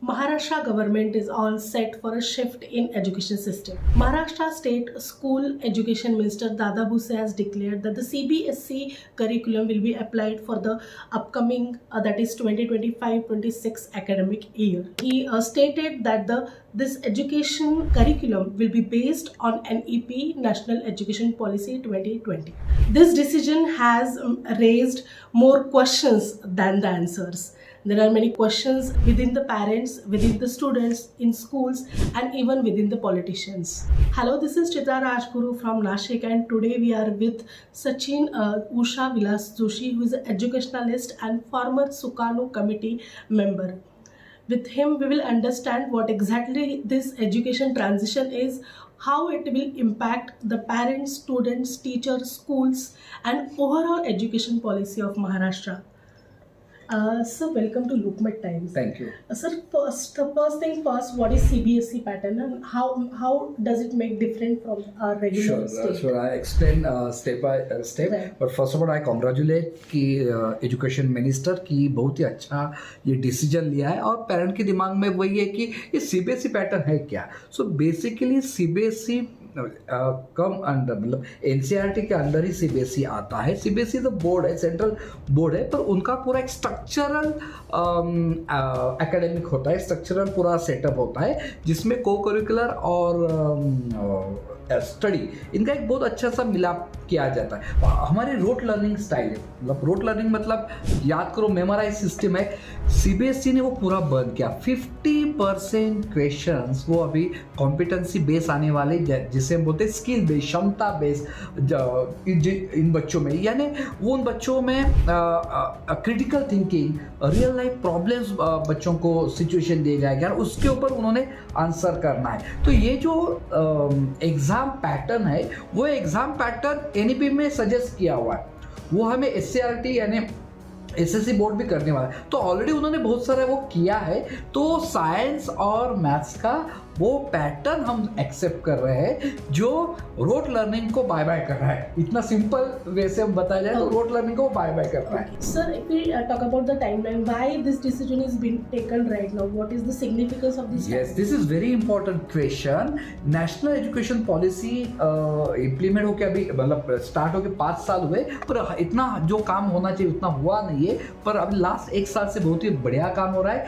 Maharashtra government is all set for a shift in education system. Maharashtra State School Education Minister Dada Bhuse has declared that the CBSE curriculum will be applied for the upcoming that is 2025-26 academic year. He stated that this education curriculum will be based on NEP National Education Policy 2020. This decision has raised more questions than the answers. There are many questions within the parents, within the students, in schools, and even within the politicians. Hello, this is Chitra Rajguru from Nashik, and today we are with Sachin Usha Vilas Joshi, who is an educationalist and former Sukanu committee member. With him, we will understand what exactly this education transition is, how it will impact the parents, students, teachers, schools, and overall education policy of Maharashtra. Sir, welcome to Lookmat Times. Thank you. Sir, first thing first, what is CBSE pattern and how does it make different from our regular state? Sure. I explain step by step. Right. But first of all, I congratulate कि education minister की बहुत ही अच्छा ये decision लिया है और parent के दिमाग में वही है कि ये सीबीएसई पैटर्न है क्या. So basically CBSE come under मतलब एनसीईआरटी के अंडर ही सीबीएसई आता है. सीबीएसई तो बोर्ड है, सेंट्रल बोर्ड है, पर उनका पूरा एक स्ट्रक्चरल एकेडमिक होता है, स्ट्रक्चरल पूरा सेटअप होता है जिसमें को करिकुलर और स्टडी इनका एक बहुत अच्छा सा मिलाप किया जाता है. हमारी रोट लर्निंग स्टाइल है, मतलब रोट लर्निंग मतलब याद करो मेमोराइज सिस्टम है. सीबीएसई ने वो पूरा बंद किया. 50% क्वेश्चंस वो अभी कॉम्पिटेंसी बेस आने वाले जिसे हम बोलते हैं स्किल बेस, क्षमता बेस इन बच्चों में, यानी वो उन बच्चों में critical thinking, real life problems बच्चों को सिचुएशन दिए जाएगा और उसके ऊपर उन्होंने आंसर करना है. तो ये जो एग्जाम पैटर्न है वो एग्जाम पैटर्न एनईपी में सजेस्ट किया हुआ है. वो हमें एससीईआरटी यानी एसएससी बोर्ड भी करने वाला है. तो ऑलरेडी उन्होंने बहुत सारा वो किया है. तो साइंस और मैथ्स का वो पैटर्न हम एक्सेप्ट कर रहे हैं जो रोट लर्निंग को बाय बाय कर रहा है. इतना सिंपल वे से हम बताया जाए तो रोट लर्निंग को बाय बाय कर रहा है. Sir, if we talk about the timeline, why this decision is being taken right now? What is the significance of this? Yes, this is very important question. National education policy implement होकर अभी मतलब start होकर 5 साल हुए, पर इतना जो काम होना चाहिए उतना हुआ नहीं है. पर अभी लास्ट 1 साल से बहुत ही बढ़िया काम हो रहा है.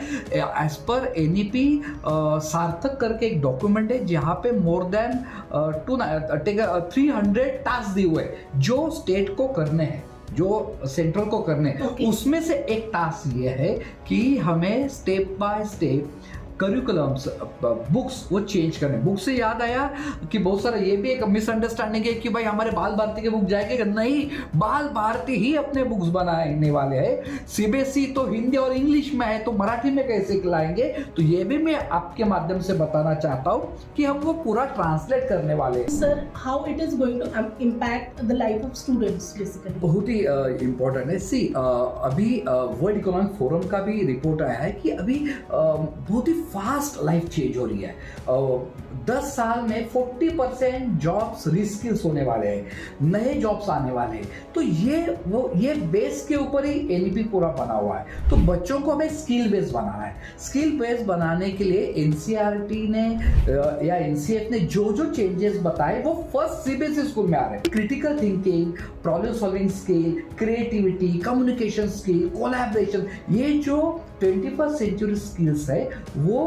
एज पर एनईपी सार्थक करके एक डॉक्यूमेंट है जहाँ पे मोर देन 300 टास्क दिए हुए जो स्टेट को करने हैं, जो सेंट्रल को करने हैं. उसमें से एक टास्क ये है कि हमें step by step curriculums books वो चेंज करने. बुक से याद आया कि बहुत सारा ये भी एक मिसअंडरस्टैंडिंग है कि भाई हमारे बाल भारती के बुक जाएंगे. नहीं, बाल भारती ही अपने बुक्स बनाने वाले हैं. सीबीएसई तो हिंदी और इंग्लिश में है तो मराठी में कैसे लाएंगे. तो ये भी मैं आपके माध्यम से बताना चाहता हूँ कि हम वो पूरा ट्रांसलेट करने वाले हैं. Sir, how it is going to impact the life of students basically? बहुत ही इम्पोर्टेंट है. सी अभी वर्ल्ड इकोनॉमिक फोरम का भी रिपोर्ट आया है कि अभी बहुत ही फास्ट लाइफ चेंज हो रही है. 10 साल में 40% जॉब्स रिस्किल्स होने वाले हैं, नए जॉब्स आने वाले हैं. तो ये बेस के ऊपर ही एनईपी पूरा बना हुआ है. तो बच्चों को हमें स्किल बेस बनाना है. स्किल बेस बनाने के लिए एनसीईआरटी ने या एनसीएफ ने जो जो चेंजेस बताए वो फर्स्ट सीबीएसई स्कूल में आ रहे हैं. Critical thinking, problem solving skill, creativity, communication skill, collaboration, ये जो 21st सेंचुरी स्किल्स है वो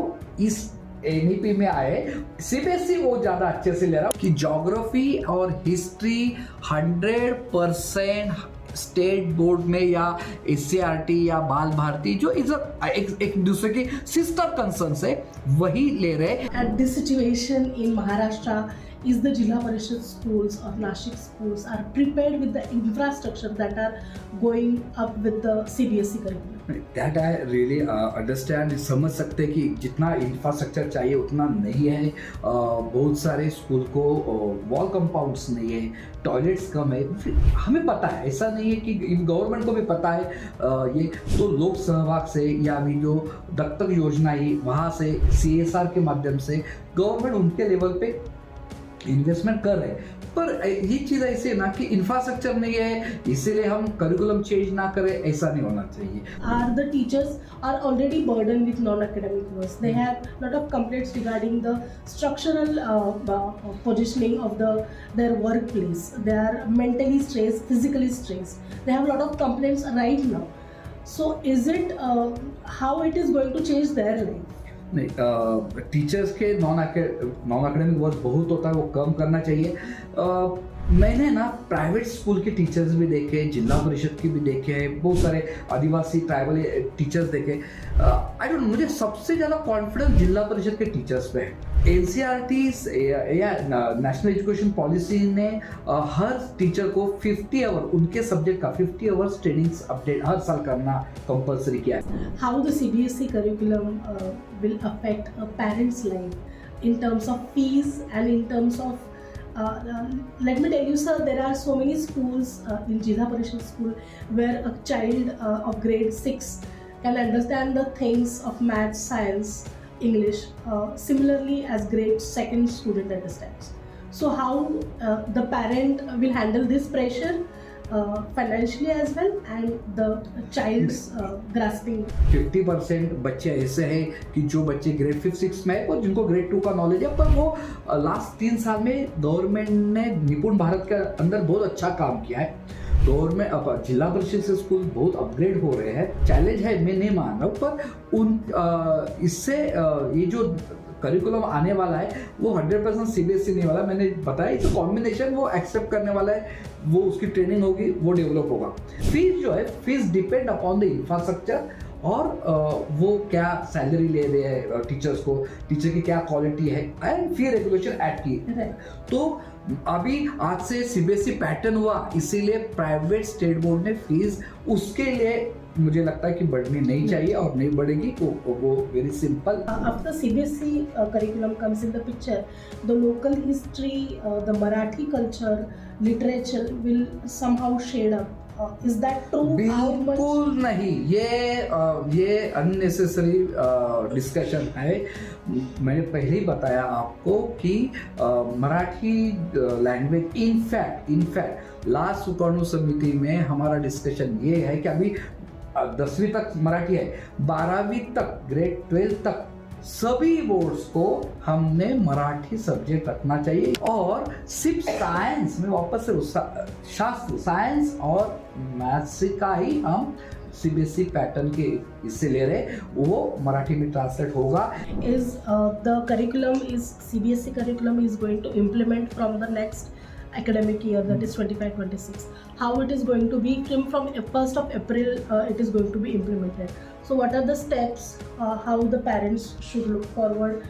इस एनईपी में आए. सीबीएसई वो ज्यादा अच्छे से ले रहा कि ज्योग्राफी और हिस्ट्री 100% स्टेट बोर्ड में या एससीईआरटी या बाल भारती जो एक दूसरे की सिस्टर कंसर्न्स है वही ले रहे. At this situation in Maharashtra, is the Jilla Parishad schools or Nashik schools are prepared with the infrastructure that are going up with the CBSE curriculum? That I really understand. समझ सकते हैं कि जितना infrastructure चाहिए उतना नहीं है. बहुत सारे स्कूल को वॉल कंपाउंड्स नहीं है, टॉयलेट्स कम है. हमें पता है, ऐसा नहीं है कि गवर्नमेंट को भी पता है. ये तो लोक सहभाग से या अभी जो दत्तक योजना है वहाँ से CSR के माध्यम से गवर्नमेंट उनके लेवल पे इन्वेस्टमेंट कर रहे हैं, पर ये चीज़ ऐसी है ना कि इंफ्रास्ट्रक्चर नहीं है इसीलिए हम करिकुलम चेंज ना करें, ऐसा नहीं होना चाहिए. Are the teachers are already burdened with non-academic works? They have lot of complaints regarding the structural positioning of their workplace. They are mentally stressed, physically stressed. They have a lot of complaints right now. So is it how it is going to change their life? नहीं, teachers के non academic work बहुत होता है, वो कम करना चाहिए. मैंने ना प्राइवेट स्कूल के टीचर्स भी देखे, जिला परिषद के भी देखे, बहुत सारे आदिवासी ट्राइबल टीचर्स देखे. आई डोंट नो, मुझे सबसे ज़्यादा कॉन्फिडेंस जिला परिषद के टीचर्स पे है. एनसीईआरटी या नेशनल एजुकेशन पॉलिसी ने हर टीचर को 50 आवर उनके सब्जेक्ट का 50 आवर्स ट्रेनिंग्स अपडेट हर साल करना कंपलसरी किया है. How the CBSE curriculum will affect a parent's life in terms of fees and in terms of let me tell you, sir, there are so many schools in Jila Parishad school where a child of grade 6 can understand the things of math, science, English similarly as grade 2 student understands. So how the parent will handle this pressure financially as well and the child's grasping. 50% बच्चे ऐसे हैं कि जो बच्चे grade 5-6 में है और जिनको ग्रेड 2 का नॉलेज है, पर वो लास्ट 3 साल में गवर्नमेंट ने निपुण भारत के अंदर बहुत अच्छा काम किया है. गवर्नमेंट अब जिला परिषद से स्कूल बहुत अपग्रेड हो रहे हैं. चैलेंज है, मैं नहीं मान रहा हूँ, पर उन इससे ये जो करिकुलम आने वाला है वो 100% सीबीएसई नहीं वाला. मैंने बताया इस कॉम्बिनेशन वो एक्सेप्ट करने वाला है, वो उसकी ट्रेनिंग होगी, वो डेवलप होगा. फीस जो है, fees depend upon the infrastructure और वो क्या सैलरी ले रहे हैं टीचर्स को, टीचर की क्या क्वालिटी है, एंड फी रेगुलेशन ऐड की. तो अभी आज से सीबीएसई पैटर्न हुआ, इसीलिए प्राइवेट स्टेट बोर्ड ने फीस उसके लिए मुझे लगता है कि बढ़नी नहीं चाहिए और नहीं बढ़ेगी. वो very simple. After CBSE curriculum comes in the picture, the local history, the Marathi culture, literature will somehow shade up. Is that true? बिल्कुल नहीं, ये अननेसेसरी डिस्कशन है. मैंने पहले ही बताया आपको कि मराठी लैंग्वेज इनफैक्ट लास्ट सुकाणु समिति में हमारा डिस्कशन ये है कि अभी 10वीं तक मराठी है, 12वीं तक ग्रेड 12 तक सभी बोर्ड्स को हमने मराठी सब्जेक्ट रखना चाहिए. और सिर्फ साइंस में वापस से शास्त्र, साइंस और मैथ्स का ही हम सीबीएसई पैटर्न के इससे ले रहे, वो मराठी में ट्रांसलेट होगा. Is the curriculum is CBSE curriculum is going to implement from the next academic year, that is 25-26. How it is going to be from 1st of April it is going to be implemented. So what are the steps, how the parents should look forward,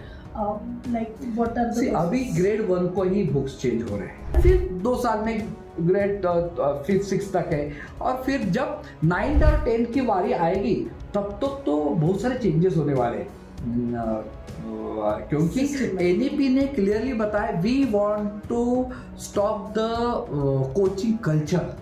like what are the अभी grade 1 को ही books change हो रहे हैं, फिर 2 साल में grade 5-6 तक है, और फिर जब 9th और 10th की बारी आएगी तब तक तो बहुत सारे चेंजेस होने वाले हैं. क्योंकि एनईपी ने क्लियरली बताया we want to stop the coaching culture.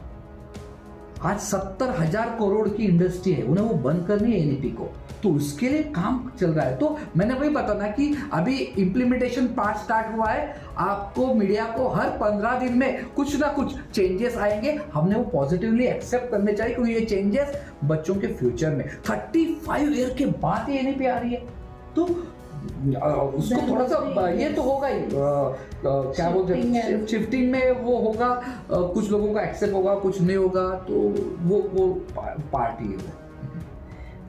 आज 70,000 करोड़ की इंडस्ट्री है, उन्हें वो बंद करनी है एनईपी को, तो उसके लिए काम चल रहा है. तो मैंने वही बताना कि अभी इम्प्लीमेंटेशन पार्ट स्टार्ट हुआ है. आपको मीडिया को हर 15 दिन में कुछ ना कुछ चेंजेस आएंगे, हमने वो पॉजिटिवली एक्सेप्ट करने चाहिए, क्योंकि ये चेंजेस बच्चों के फ्यूचर में 35 ईयर के बाद ये एनईपी आ रही है, तो उसको थोड़ा सा ये तो होगा ही, क्या बोलते हैं, शिफ्टिंग में वो होगा. कुछ लोगों का एक्सेप्ट होगा, कुछ नहीं होगा, तो वो पार्टी है.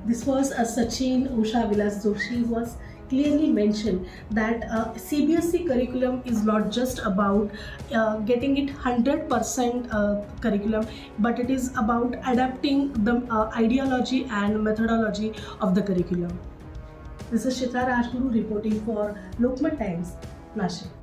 This was Sachin Usha Vilas Joshi was clearly mentioned that CBSE curriculum is not just about getting it 100% curriculum, but it is about adapting the ideology and methodology of the curriculum. This is Shita Rajguru reporting for Lokmat Times, Nashik.